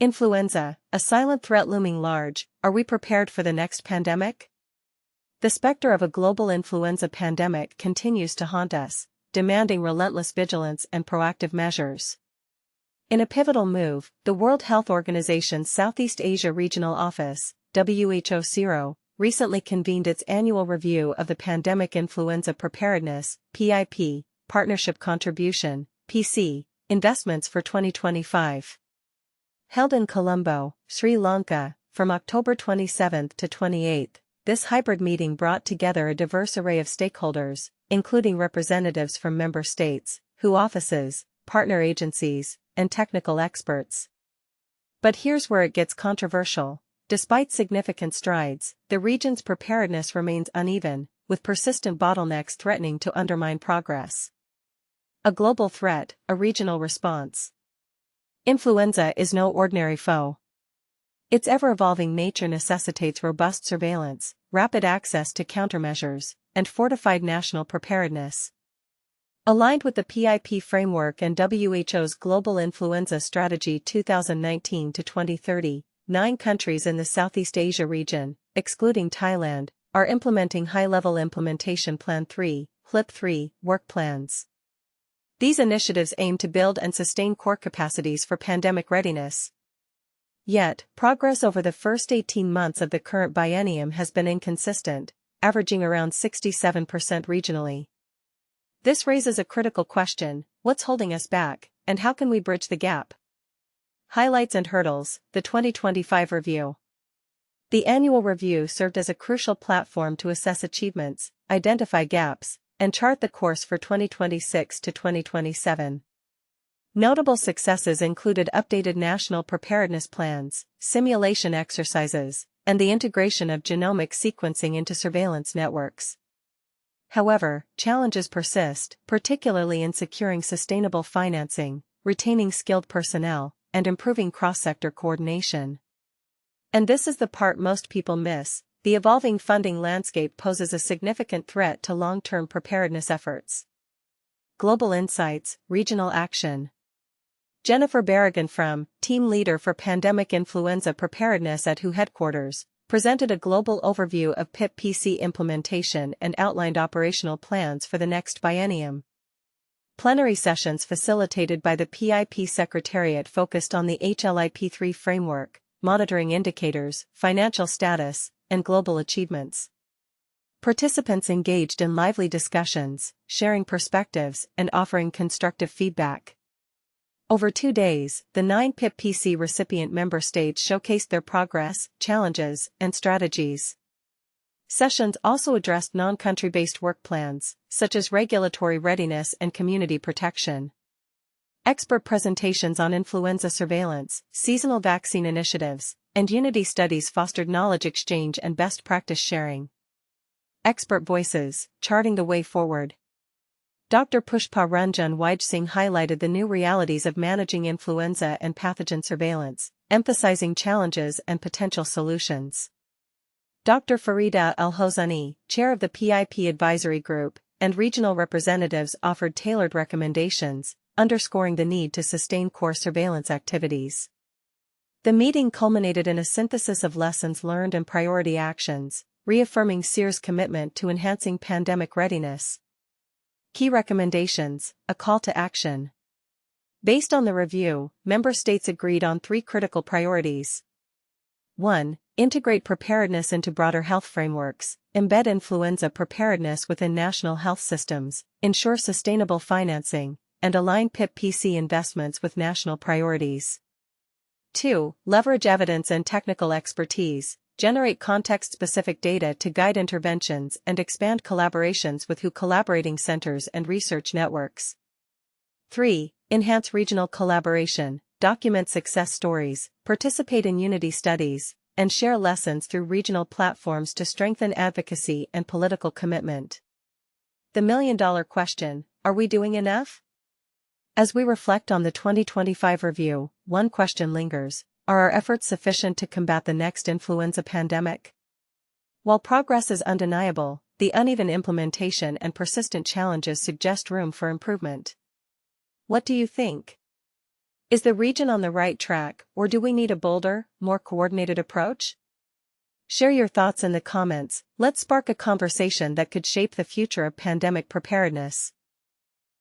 Influenza, a silent threat looming large. Are we prepared for the next pandemic? The specter of a global influenza pandemic continues to haunt us, demanding relentless vigilance and proactive measures. In a pivotal move, the World Health Organization's Southeast Asia Regional Office, WHO SEARO, recently convened its annual review of the Pandemic Influenza Preparedness (PIP) Partnership Contribution (PC) investments for 2025. Held in Colombo, Sri Lanka, from October 27 to 28, this hybrid meeting brought together a diverse array of stakeholders, including representatives from member states, WHO offices, partner agencies, and technical experts. But here's where it gets controversial. Despite significant strides, the region's preparedness remains uneven, with persistent bottlenecks threatening to undermine progress. A global threat, a regional response. Influenza is no ordinary foe. Its ever-evolving nature necessitates robust surveillance, rapid access to countermeasures, and fortified national preparedness. Aligned with the PIP framework and WHO's Global Influenza Strategy 2019 to 2030, 9 countries in the Southeast Asia region, excluding Thailand, are implementing High-Level Implementation Plan 3, HLIP 3, work plans. These initiatives aim to build and sustain core capacities for pandemic readiness. Yet, progress over the first 18 months of the current biennium has been inconsistent, averaging around 67% regionally. This raises a critical question: what's holding us back, and how can we bridge the gap? Highlights and hurdles, the 2025 review. The annual review served as a crucial platform to assess achievements, identify gaps, and chart the course for 2026 to 2027. Notable successes included updated national preparedness plans, simulation exercises, and the integration of genomic sequencing into surveillance networks. However, challenges persist, particularly in securing sustainable financing, retaining skilled personnel, and improving cross-sector coordination. And this is the part most people miss: the evolving funding landscape poses a significant threat to long-term preparedness efforts. Global Insights, Regional Action. Jennifer Berrigan from Team Leader for Pandemic Influenza Preparedness at WHO Headquarters presented a global overview of PIP PC implementation and outlined operational plans for the next biennium. Plenary sessions facilitated by the PIP Secretariat focused on the HLIP3 framework, monitoring indicators, financial status, and global achievements. Participants engaged in lively discussions, sharing perspectives and offering constructive feedback. Over 2 days, the 9 PIP PC recipient member states showcased their progress, challenges, and strategies. Sessions also addressed non-country-based work plans, such as regulatory readiness and community protection. Expert presentations on influenza surveillance, seasonal vaccine initiatives, and unity studies fostered knowledge exchange and best practice sharing. Expert voices, charting the way forward. Dr. Pushpa Ranjan Wijsing highlighted the new realities of managing influenza and pathogen surveillance, emphasizing challenges and potential solutions. Dr. Farida Al-Hosani, chair of the PIP Advisory Group, and regional representatives offered tailored recommendations, underscoring the need to sustain core surveillance activities. The meeting culminated in a synthesis of lessons learned and priority actions, reaffirming SEARO's commitment to enhancing pandemic readiness. Key recommendations, a call to action. Based on the review, member states agreed on 3 critical priorities. 1. Integrate preparedness into broader health frameworks, embed influenza preparedness within national health systems, ensure sustainable financing, and align PIP PC investments with national priorities. 2. Leverage evidence and technical expertise, generate context-specific data to guide interventions and expand collaborations with WHO collaborating centers and research networks. 3. Enhance regional collaboration, document success stories, participate in unity studies, and share lessons through regional platforms to strengthen advocacy and political commitment. The million-dollar question: are we doing enough? As we reflect on the 2025 review, one question lingers: are our efforts sufficient to combat the next influenza pandemic? While progress is undeniable, the uneven implementation and persistent challenges suggest room for improvement. What do you think? Is the region on the right track, or do we need a bolder, more coordinated approach? Share your thoughts in the comments. Let's spark a conversation that could shape the future of pandemic preparedness.